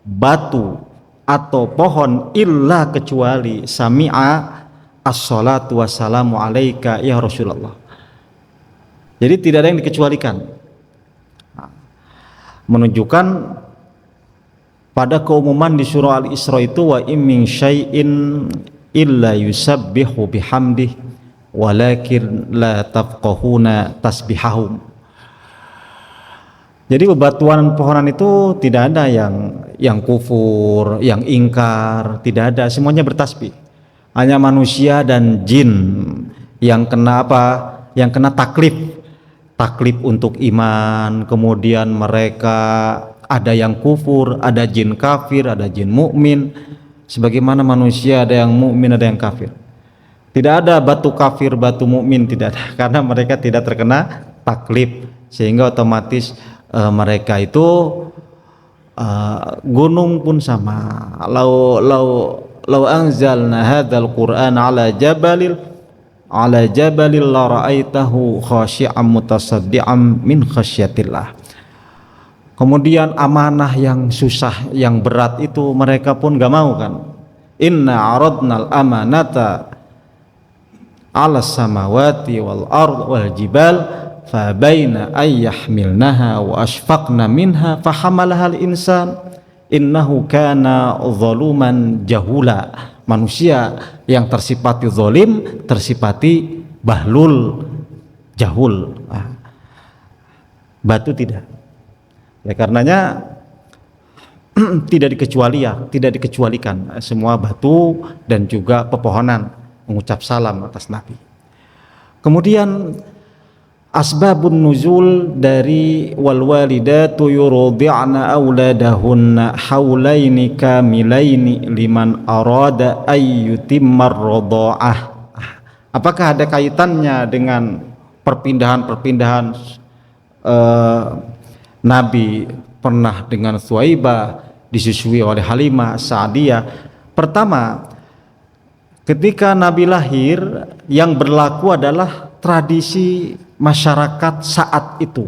batu atau pohon illa kecuali sami'a as-salatu wassalamu alaika ya Rasulullah. Jadi tidak ada yang dikecualikan, menunjukkan pada keumuman di surah Al-Isra itu, wa in min syai'in illa yusabbihu bihamdih walakin la tafqahuna tasbihahum. Jadi bebatuan pohonan itu tidak ada yang kufur, yang ingkar, tidak ada, semuanya bertasbih. Hanya manusia dan jin yang kena apa? Yang kena taklif untuk iman. Kemudian mereka ada yang kufur, ada jin kafir, ada jin mukmin. Sebagaimana manusia ada yang mukmin, ada yang kafir. Tidak ada batu kafir, batu mukmin, tidak ada, karena mereka tidak terkena taklif, sehingga otomatis mereka itu gunung pun sama. Lau anzalna hadzal Qur'an ala jabalil la ra'aitahu khashi'an mutasaddian min khasyatillah. Kemudian amanah yang susah, yang berat itu mereka pun gak mau kan. Inna aradnal amanata ala samawati wal ard wal jibal fabaina ayyahmilnaha wa ashfaqna minha fahamalaha al-insan innahu kana zaluman jahula. Manusia yang tersifati zalim, tersifati bahlul, jahul. Batu tidak. Ya karenanya tidak dikecualikan semua batu dan juga pepohonan mengucap salam atas Nabi. Kemudian asbabun nuzul dari wal walidatu yurdi'na auladahunna haulaini kamilaini liman arada ay yutimmar radha'ah. Apakah ada kaitannya dengan perpindahan Nabi pernah dengan Thuwaibah disusui oleh Halimah Sa'diyah? Pertama, ketika Nabi lahir, yang berlaku adalah tradisi masyarakat saat itu.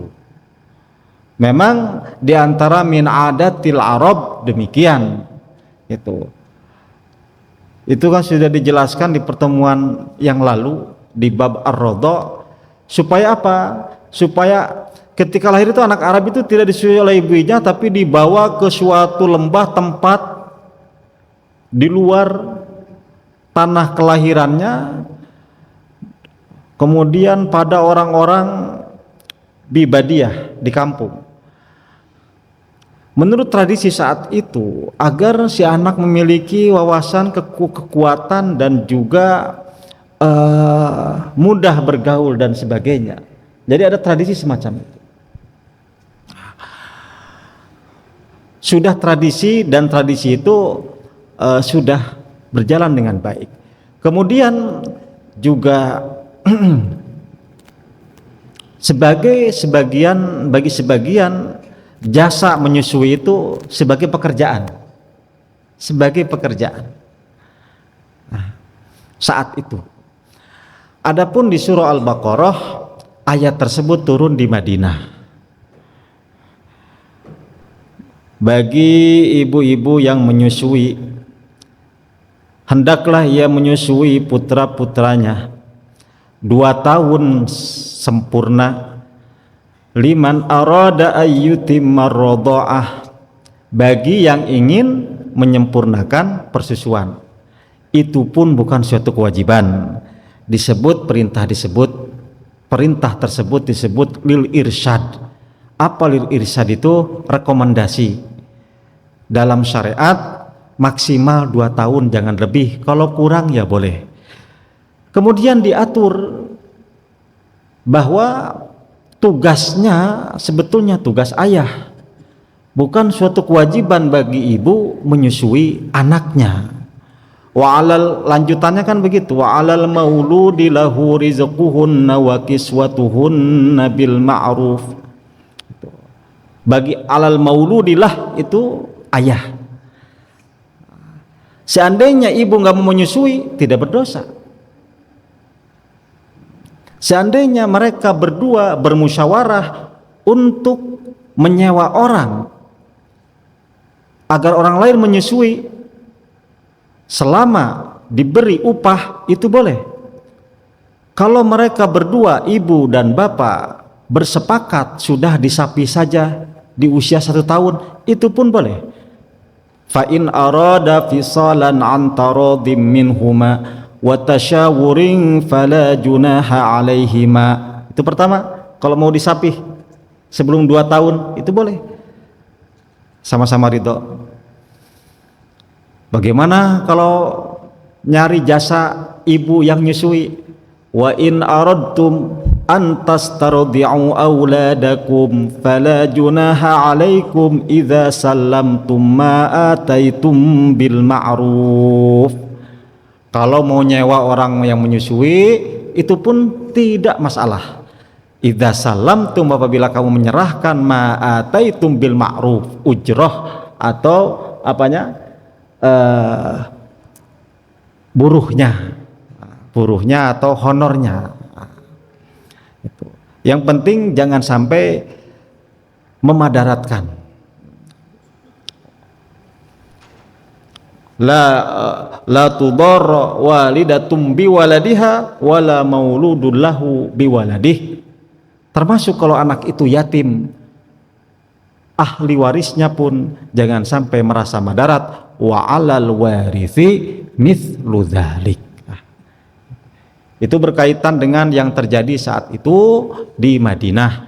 Memang diantara min adatil Arab demikian. Itu kan sudah dijelaskan di pertemuan yang lalu di bab ar-radha. Supaya apa? Supaya ketika lahir itu anak Arab itu tidak disusui oleh ibunya, tapi dibawa ke suatu lembah tempat di luar tanah kelahirannya. Kemudian pada orang-orang bibadiyah, di kampung. Menurut tradisi saat itu, agar si anak memiliki wawasan kekuatan dan juga mudah bergaul dan sebagainya. Jadi ada tradisi semacam itu. Sudah tradisi, dan tradisi itu sudah berjalan dengan baik. Kemudian juga bagi sebagian jasa menyusui itu sebagai pekerjaan. Nah, saat itu. Adapun di surah Al-Baqarah, ayat tersebut turun di Madinah. Bagi ibu-ibu yang menyusui, hendaklah ia menyusui putra-putranya 2 tahun sempurna. Liman arada ayyutimma radha'ah, bagi yang ingin menyempurnakan persusuan. Itu pun bukan suatu kewajiban. Perintah tersebut disebut lil irsyad. Apa lil irsyad itu? Rekomendasi. Dalam syariat maksimal 2 tahun, jangan lebih. Kalau kurang ya boleh. Kemudian diatur bahwa tugasnya sebetulnya tugas ayah, bukan suatu kewajiban bagi ibu menyusui anaknya. Lanjutannya kan begitu, wa alal mauludi lahu rizquhunna wa kiswatuhunna bil ma'ruf. Bagi alal mauludilah itu ayah. Seandainya ibu nggak mau menyusui, tidak berdosa. Seandainya mereka berdua bermusyawarah untuk menyewa orang agar orang lain menyusui, selama diberi upah, itu boleh. Kalau mereka berdua, ibu dan bapak, bersepakat sudah disapi saja di usia 1 tahun, itu pun boleh. Fa in arada fisalan an taradim minhuma wa tasyawurin fala junaha alaihima. Itu pertama, kalau mau disapih sebelum 2 tahun itu boleh, sama-sama ridho. Bagaimana kalau nyari jasa ibu yang nyusui? Wa in aradtum an tastardi'u auladakum fala junaha alaikum idza sallamtum ma ataitum bil ma'ruf. Kalau mau nyewa orang yang menyusui, itu pun tidak masalah. Idza salamtum, apabila kamu menyerahkan ma ataitum bil ma'ruf, ujrah atau buruhnya atau honornya. Itu. Yang penting jangan sampai memadaratkan. La tudarra walidatum biwaladiha wala mauludun lahu biwaladih. Termasuk kalau anak itu yatim, ahli warisnya pun jangan sampai merasa madarat. Wa 'alal warithi mithlu dzalik. Itu berkaitan dengan yang terjadi saat itu di Madinah,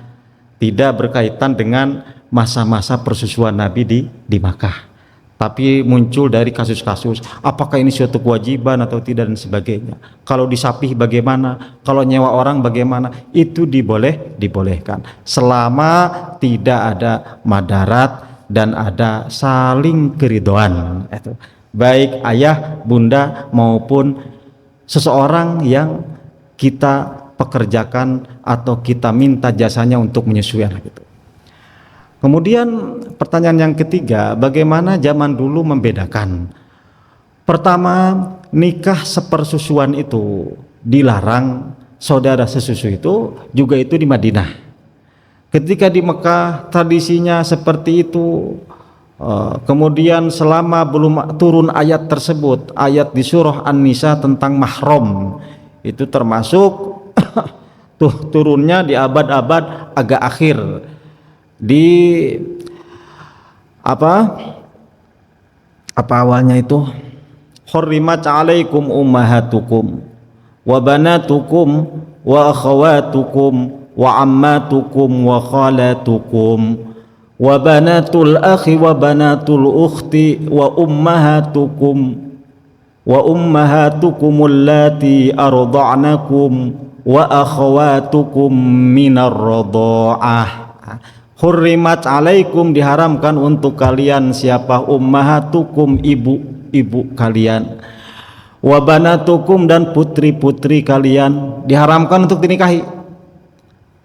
tidak berkaitan dengan masa-masa persusuan Nabi di Makkah. Tapi muncul dari kasus-kasus, apakah ini suatu kewajiban atau tidak dan sebagainya. Kalau disapih bagaimana, kalau nyewa orang bagaimana, itu dibolehkan selama tidak ada madarat dan ada saling keridhaan. Itu baik ayah, bunda maupun seseorang yang kita pekerjakan atau kita minta jasanya untuk menyusui anak itu. Kemudian pertanyaan yang ketiga, bagaimana zaman dulu membedakan? Pertama, nikah sepersusuan itu dilarang, saudara sesusu itu juga itu di Madinah. Ketika di Mekah tradisinya seperti itu. Kemudian selama belum turun ayat tersebut, ayat di surah An-Nisa tentang mahram, itu termasuk turunnya di abad-abad agak akhir, di apa awalnya itu, hurrimat alaikum ummahatukum wa banatukum wa akhawatukum wa ammatukum wa khalatukum wa banatul akhi wa banatul ukhti wa ummahatukum allati arda'nakum wa akhawatukum minar radha'ah. Hurrimat alaikum, diharamkan untuk kalian siapa? Ummahatukum, ibu-ibu kalian, wa banatukum, dan putri-putri kalian diharamkan untuk dinikahi,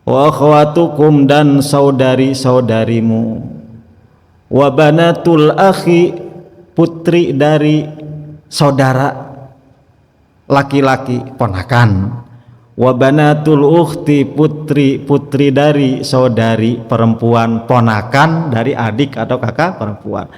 wa akhawatukum, dan saudari-saudarimu, wa banatul akhi, putri dari saudara laki-laki ponakan, wa banatul ukhti, putri dari saudari perempuan ponakan dari adik atau kakak perempuan,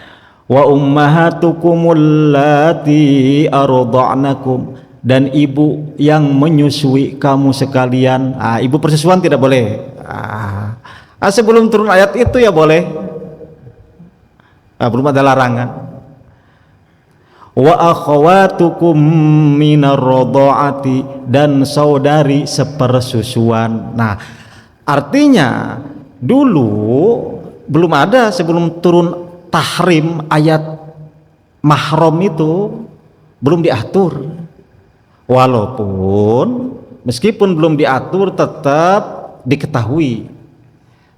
wa ummahatukumul lati arda'nakum, dan ibu yang menyusui kamu sekalian. Ibu persusuan tidak boleh. Sebelum turun ayat itu ya boleh. Belum ada larangan. Wa akhawatukum minar radha'ati, dan saudari sepersusuan. Nah, artinya dulu belum ada, sebelum turun tahrim ayat mahram itu belum diatur. Walaupun meskipun belum diatur tetap diketahui.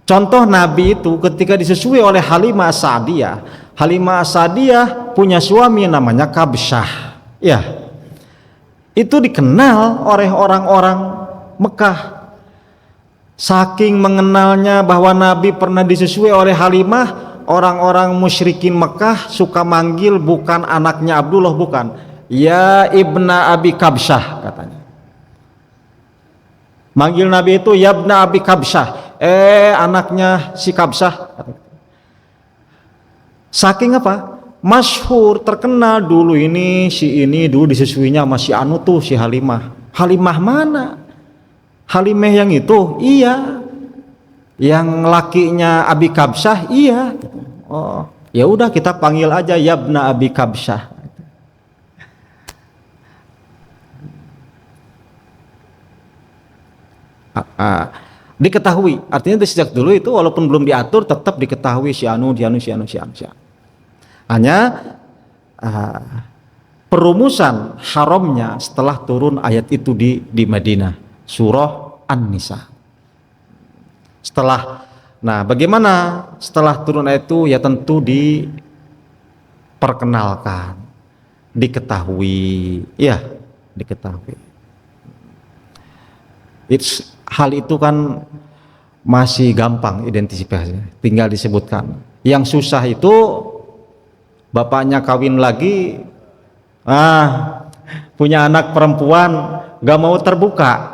Contoh Nabi itu ketika disusui oleh Halimah As-Sa'diyah. Halimah As-Sa'diyah punya suami namanya Kabsyah. Ya, itu dikenal oleh orang-orang Mekah. Saking mengenalnya bahwa Nabi pernah disusui oleh Halimah, orang-orang musyrikin Mekah suka manggil bukan anaknya Abdullah, bukan, ya ibna Abi Kabsyah katanya. Manggil Nabi itu ya ibna Abi Kabsyah, anaknya si Kabsyah. Saking apa? Masyhur, terkenal dulu ini dulu disusuinya sama si anu tuh, si Halimah. Halimah mana? Halimah yang itu? Iya. Yang lakinya Abi Kabsyah? Iya. Oh, ya udah kita panggil aja Yabna Abi Kabsyah. Diketahui, artinya sejak dulu itu walaupun belum diatur tetap diketahui si anu. Hanya perumusan haramnya setelah turun ayat itu di Madinah, surah An-Nisa. Nah, bagaimana setelah turun ayat itu? Ya tentu diperkenalkan, diketahui. Hal itu kan masih gampang identifikasi, tinggal disebutkan. Yang susah itu bapaknya kawin lagi, punya anak perempuan, gak mau terbuka.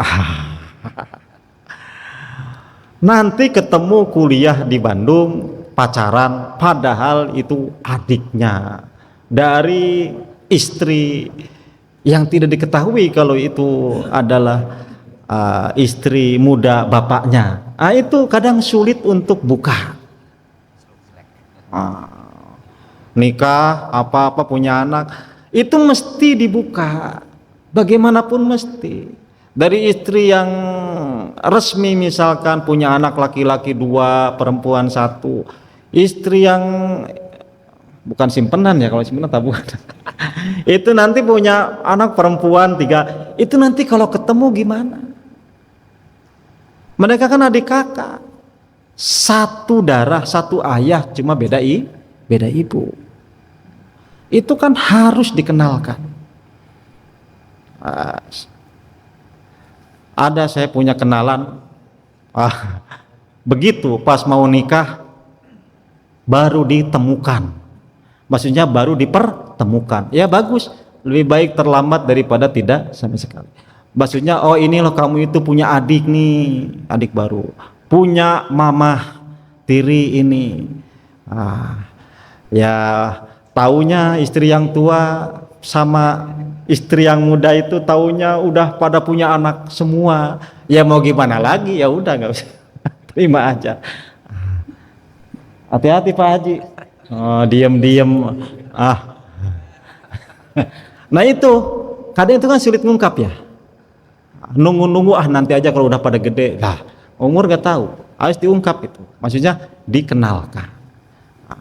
Nanti ketemu kuliah di Bandung, pacaran, padahal itu adiknya dari istri yang tidak diketahui kalau itu adalah istri muda bapaknya. Itu kadang sulit untuk buka. Nikah, apa-apa, punya anak, itu mesti dibuka. Bagaimanapun mesti. Dari istri yang resmi misalkan punya anak laki-laki 2, perempuan 1. Istri yang bukan simpenan ya, kalau simpenan tabungan. Itu nanti punya anak perempuan 3. Itu nanti kalau ketemu gimana? Mereka kan adik kakak. Satu darah, satu ayah, cuma beda ibu. Itu kan harus dikenalkan. Ada saya punya kenalan, begitu pas mau nikah baru ditemukan. Maksudnya baru dipertemukan. Ya bagus, lebih baik terlambat daripada tidak sama sekali. Maksudnya, oh ini loh kamu itu punya adik nih, adik baru, punya mamah tiri ini. Ya taunya istri yang tua sama istri yang muda itu taunya udah pada punya anak semua. Ya mau gimana lagi, ya udah nggak usah, terima aja. Hati-hati Pak Haji. Diam-diam. Nah itu kadang itu kan sulit ngungkap ya. Nunggu-nunggu nanti aja kalau udah pada gede. Nah umur gak tahu, harus diungkap itu. Maksudnya dikenalkan. Nah,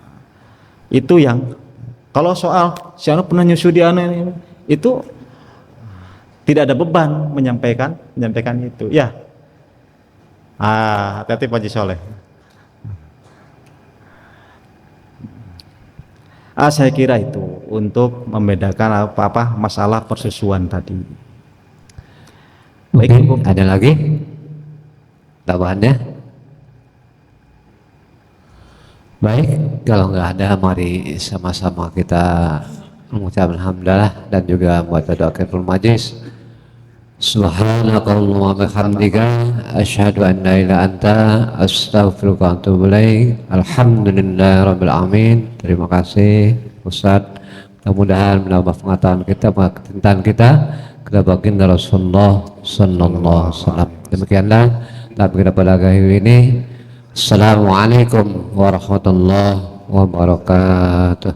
itu yang kalau soal si anu pernah nyusu di anu ini, itu tidak ada beban menyampaikan itu. Ya. Hati-hati Pak Haji Soleh. Saya kira itu untuk membedakan apa masalah persusuan tadi. Baik, Oke, ada lagi tambahannya? Baik, kalau nggak ada, mari sama-sama kita mengucapkan alhamdulillah dan juga membaca doa kafaratul majlis. Subhanakallahumma wa bihamdika asyhadu an la ilaha illa anta astaghfiruka wa atubu ilaik. Alhamdulillahirabbil alamin. Terima kasih Ustaz. Mudah-mudahan menambah pengetahuan kita, kecintaan kita kepada baginda Rasulullah sallallahu alaihi wasallam. Demikianlah tapi kita pada hari ini. Assalamualaikum warahmatullahi wabarakatuh.